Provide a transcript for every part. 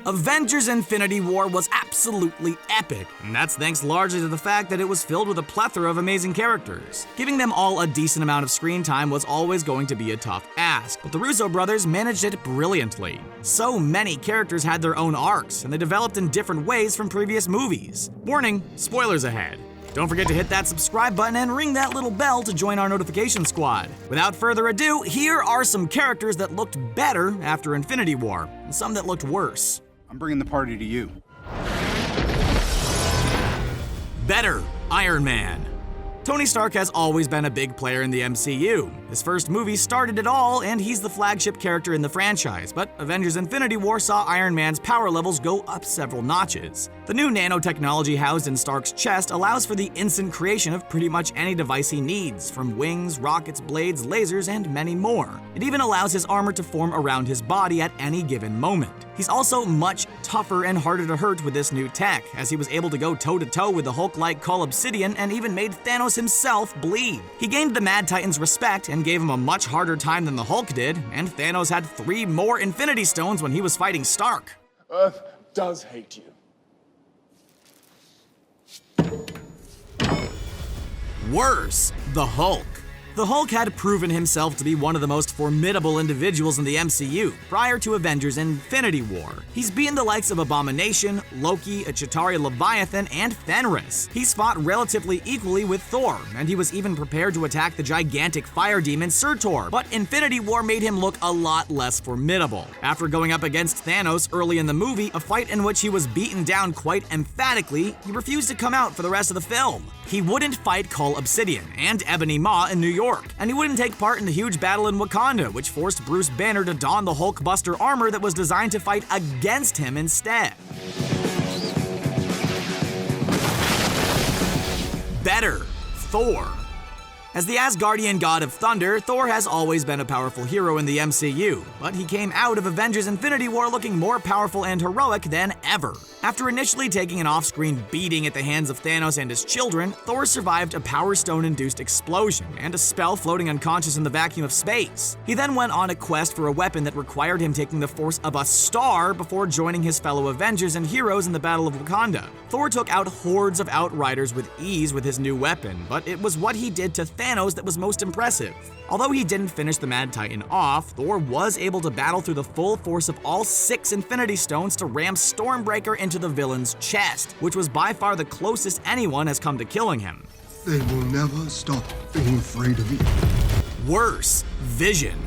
Avengers Infinity War was absolutely epic, and that's thanks largely to the fact that it was filled with a plethora of amazing characters. Giving them all a decent amount of screen time was always going to be a tough ask, but the Russo brothers managed it brilliantly. So many characters had their own arcs, and they developed in different ways from previous movies. Warning, spoilers ahead. Don't forget to hit that subscribe button and ring that little bell to join our notification squad. Without further ado, here are some characters that looked better after Infinity War, and some that looked worse. I'm bringing the party to you. Better, Iron Man. Tony Stark has always been a big player in the MCU. His first movie started it all, and he's the flagship character in the franchise, but Avengers Infinity War saw Iron Man's power levels go up several notches. The new nanotechnology housed in Stark's chest allows for the instant creation of pretty much any device he needs, from wings, rockets, blades, lasers, and many more. It even allows his armor to form around his body at any given moment. He's also much tougher and harder to hurt with this new tech, as he was able to go toe-to-toe with the Hulk-like Call Obsidian and even made Thanos himself bleed. He gained the Mad Titan's respect and gave him a much harder time than the Hulk did, and Thanos had 3 more Infinity Stones when he was fighting Stark. Earth does hate you. Worse, the Hulk. The Hulk had proven himself to be one of the most formidable individuals in the MCU prior to Avengers Infinity War. He's beaten the likes of Abomination, Loki, a Chitauri Leviathan, and Fenris. He's fought relatively equally with Thor, and he was even prepared to attack the gigantic fire demon Surtur, but Infinity War made him look a lot less formidable. After going up against Thanos early in the movie, a fight in which he was beaten down quite emphatically, he refused to come out for the rest of the film. He wouldn't fight Call Obsidian and Ebony Maw in New York, and he wouldn't take part in the huge battle in Wakanda, which forced Bruce Banner to don the Hulkbuster armor that was designed to fight against him instead. Better, Thor. As the Asgardian god of thunder, Thor has always been a powerful hero in the MCU, but he came out of Avengers Infinity War looking more powerful and heroic than ever. After initially taking an off-screen beating at the hands of Thanos and his children, Thor survived a Power Stone-induced explosion and a spell floating unconscious in the vacuum of space. He then went on a quest for a weapon that required him taking the force of a star before joining his fellow Avengers and heroes in the Battle of Wakanda. Thor took out hordes of Outriders with ease with his new weapon, but it was what he did to Thanos that was most impressive. Although he didn't finish the Mad Titan off, Thor was able to battle through the full force of all 6 Infinity Stones to ram Stormbreaker into the villain's chest, which was by far the closest anyone has come to killing him. They will never stop being afraid of you. Worse, Vision.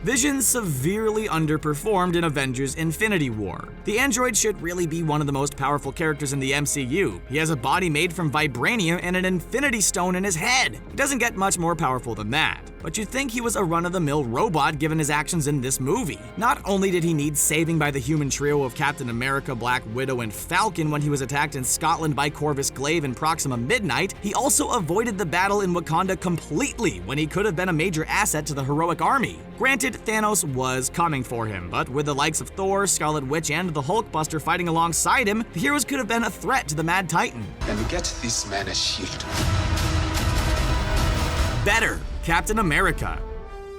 Vision severely underperformed in Avengers Infinity War. The android should really be one of the most powerful characters in the MCU. He has a body made from vibranium and an Infinity Stone in his head. He doesn't get much more powerful than that. But you'd think he was a run-of-the-mill robot given his actions in this movie. Not only did he need saving by the human trio of Captain America, Black Widow, and Falcon when he was attacked in Scotland by Corvus Glaive and Proxima Midnight, he also avoided the battle in Wakanda completely when he could have been a major asset to the heroic army. Granted, Thanos was coming for him, but with the likes of Thor, Scarlet Witch, and the Hulkbuster fighting alongside him, the heroes could have been a threat to the Mad Titan. And get this man a shield. Better, Captain America.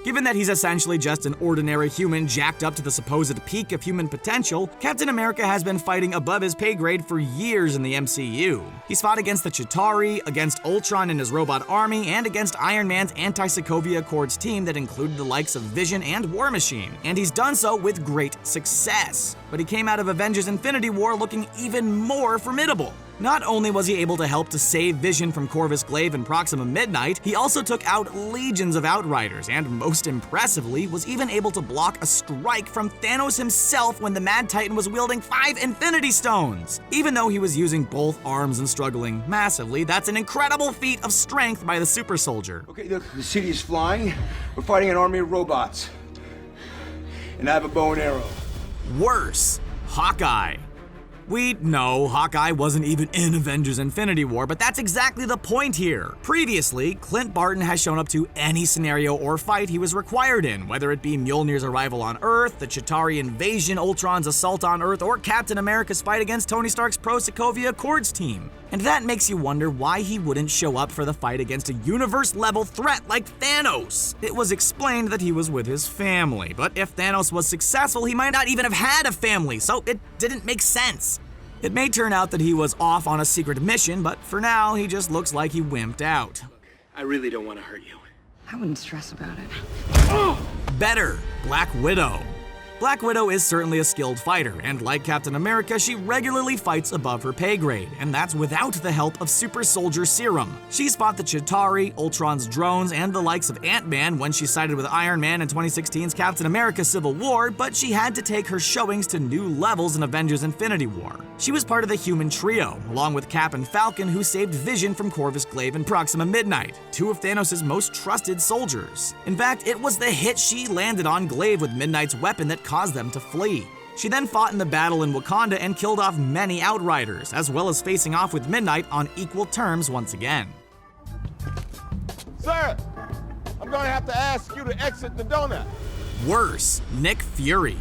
Given that he's essentially just an ordinary human jacked up to the supposed peak of human potential, Captain America has been fighting above his pay grade for years in the MCU. He's fought against the Chitauri, against Ultron and his robot army, and against Iron Man's anti-Sokovia Accords team that included the likes of Vision and War Machine, and he's done so with great success. But he came out of Avengers Infinity War looking even more formidable. Not only was he able to help to save Vision from Corvus Glaive and Proxima Midnight, he also took out legions of Outriders, and most impressively, was even able to block a strike from Thanos himself when the Mad Titan was wielding 5 Infinity Stones. Even though he was using both arms and struggling massively, that's an incredible feat of strength by the super soldier. Okay, look, the city is flying. We're fighting an army of robots. And I have a bow and arrow. Worse, Hawkeye. We know Hawkeye wasn't even in Avengers Infinity War, but that's exactly the point here. Previously, Clint Barton has shown up to any scenario or fight he was required in, whether it be Mjolnir's arrival on Earth, the Chitauri invasion, Ultron's assault on Earth, or Captain America's fight against Tony Stark's pro-Sokovia Accords team. And that makes you wonder why he wouldn't show up for the fight against a universe-level threat like Thanos. It was explained that he was with his family, but if Thanos was successful, he might not even have had a family, so it didn't make sense. It may turn out that he was off on a secret mission, but for now, he just looks like he wimped out. I really don't want to hurt you. I wouldn't stress about it. Better, Black Widow. Black Widow is certainly a skilled fighter, and like Captain America, she regularly fights above her pay grade, and that's without the help of Super Soldier Serum. She's fought the Chitauri, Ultron's drones, and the likes of Ant-Man when she sided with Iron Man in 2016's Captain America Civil War, but she had to take her showings to new levels in Avengers Infinity War. She was part of the Human Trio, along with Cap and Falcon, who saved Vision from Corvus Glaive and Proxima Midnight, two of Thanos' most trusted soldiers. In fact, it was the hit she landed on Glaive with Midnight's weapon that caused them to flee. She then fought in the battle in Wakanda and killed off many Outriders, as well as facing off with Midnight on equal terms once again. Sir, I'm gonna have to ask you to exit the donut. Worse, Nick Fury.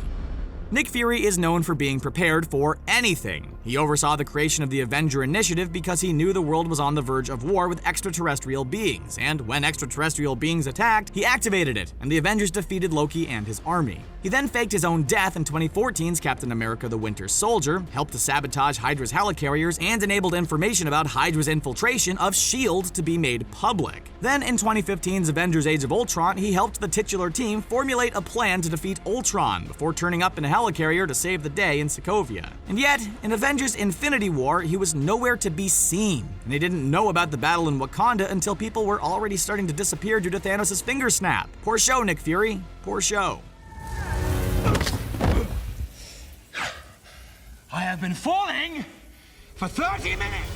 Nick Fury is known for being prepared for anything. He oversaw the creation of the Avenger Initiative because he knew the world was on the verge of war with extraterrestrial beings, and when extraterrestrial beings attacked, he activated it, and the Avengers defeated Loki and his army. He then faked his own death in 2014's Captain America the Winter Soldier, helped to sabotage Hydra's helicarriers, and enabled information about Hydra's infiltration of S.H.I.E.L.D. to be made public. Then in 2015's Avengers Age of Ultron, he helped the titular team formulate a plan to defeat Ultron before turning up in a helicarrier to save the day in Sokovia. And yet, in Avengers Infinity War, he was nowhere to be seen, and they didn't know about the battle in Wakanda until people were already starting to disappear due to Thanos' finger snap. Poor show, Nick Fury. Poor show. I have been falling for 30 minutes.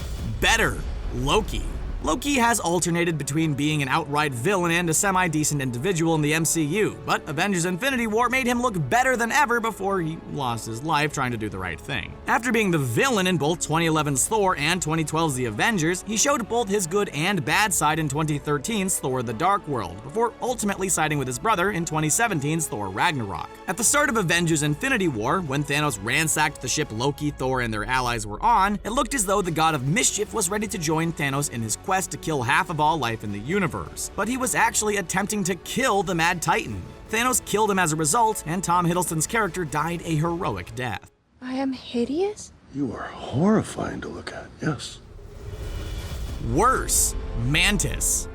Better, Loki. Loki has alternated between being an outright villain and a semi-decent individual in the MCU, but Avengers Infinity War made him look better than ever before he lost his life trying to do the right thing. After being the villain in both 2011's Thor and 2012's The Avengers, he showed both his good and bad side in 2013's Thor: The Dark World, before ultimately siding with his brother in 2017's Thor: Ragnarok. At the start of Avengers Infinity War, when Thanos ransacked the ship Loki, Thor, and their allies were on, it looked as though the God of Mischief was ready to join Thanos in his quest to kill half of all life in the universe. But he was actually attempting to kill the Mad Titan. Thanos killed him as a result, and Tom Hiddleston's character died a heroic death. I am hideous? You are horrifying to look at, yes. Worse, Mantis.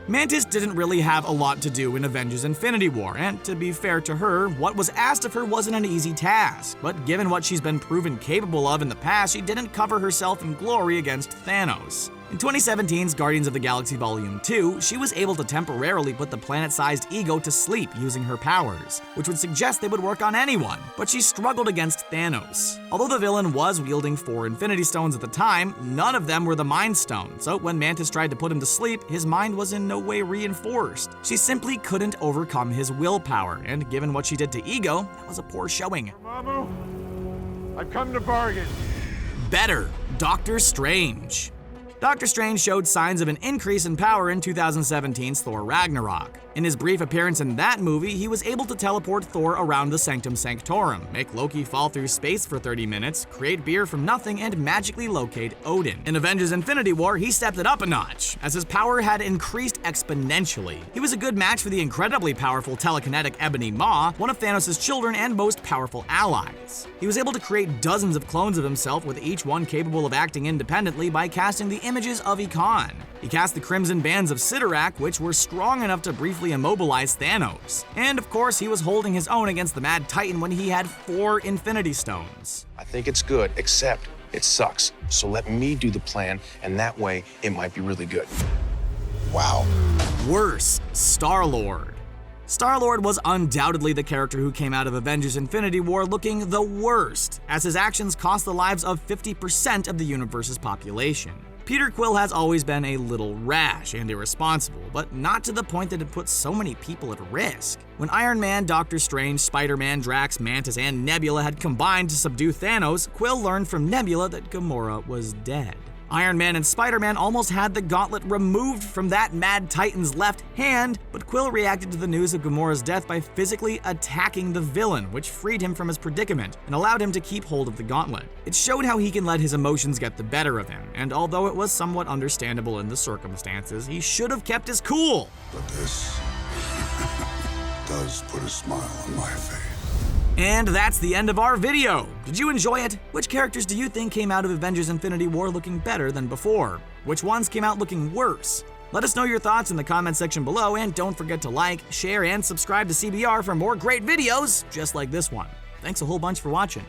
Mantis didn't really have a lot to do in Avengers Infinity War, and to be fair to her, what was asked of her wasn't an easy task. But given what she's been proven capable of in the past, she didn't cover herself in glory against Thanos. In 2017's Guardians of the Galaxy Volume 2, she was able to temporarily put the planet-sized ego to sleep using her powers, which would suggest they would work on anyone, but she struggled against Thanos. Although the villain was wielding 4 Infinity Stones at the time, none of them were the Mind Stone, so when Mantis tried to put him to sleep, his mind was in no way reinforced. She simply couldn't overcome his willpower, and given what she did to Ego, that was a poor showing. Mamu, I've come to bargain. Better, Doctor Strange. Doctor Strange showed signs of an increase in power in 2017's Thor: Ragnarok. In his brief appearance in that movie, he was able to teleport Thor around the Sanctum Sanctorum, make Loki fall through space for 30 minutes, create beer from nothing, and magically locate Odin. In Avengers Infinity War, he stepped it up a notch, as his power had increased exponentially. He was a good match for the incredibly powerful telekinetic Ebony Maw, one of Thanos' children and most powerful allies. He was able to create dozens of clones of himself, with each one capable of acting independently by casting the images of Econ. He cast the Crimson Bands of Sidorak, which were strong enough to briefly immobilize Thanos. And of course, he was holding his own against the Mad Titan when he had 4 Infinity Stones. I think it's good, except it sucks. So let me do the plan, and that way it might be really good. Wow. Worse, Star-Lord. Star-Lord was undoubtedly the character who came out of Avengers Infinity War looking the worst, as his actions cost the lives of 50% of the universe's population. Peter Quill has always been a little rash and irresponsible, but not to the point that it put so many people at risk. When Iron Man, Doctor Strange, Spider-Man, Drax, Mantis, and Nebula had combined to subdue Thanos, Quill learned from Nebula that Gamora was dead. Iron Man and Spider-Man almost had the gauntlet removed from that Mad Titan's left hand, but Quill reacted to the news of Gamora's death by physically attacking the villain, which freed him from his predicament and allowed him to keep hold of the gauntlet. It showed how he can let his emotions get the better of him, and although it was somewhat understandable in the circumstances, he should have kept his cool. But this does put a smile on my face. And that's the end of our video. Did you enjoy it? Which characters do you think came out of Avengers Infinity War looking better than before? Which ones came out looking worse? Let us know your thoughts in the comment section below, and don't forget to like, share, and subscribe to CBR for more great videos just like this one. Thanks a whole bunch for watching.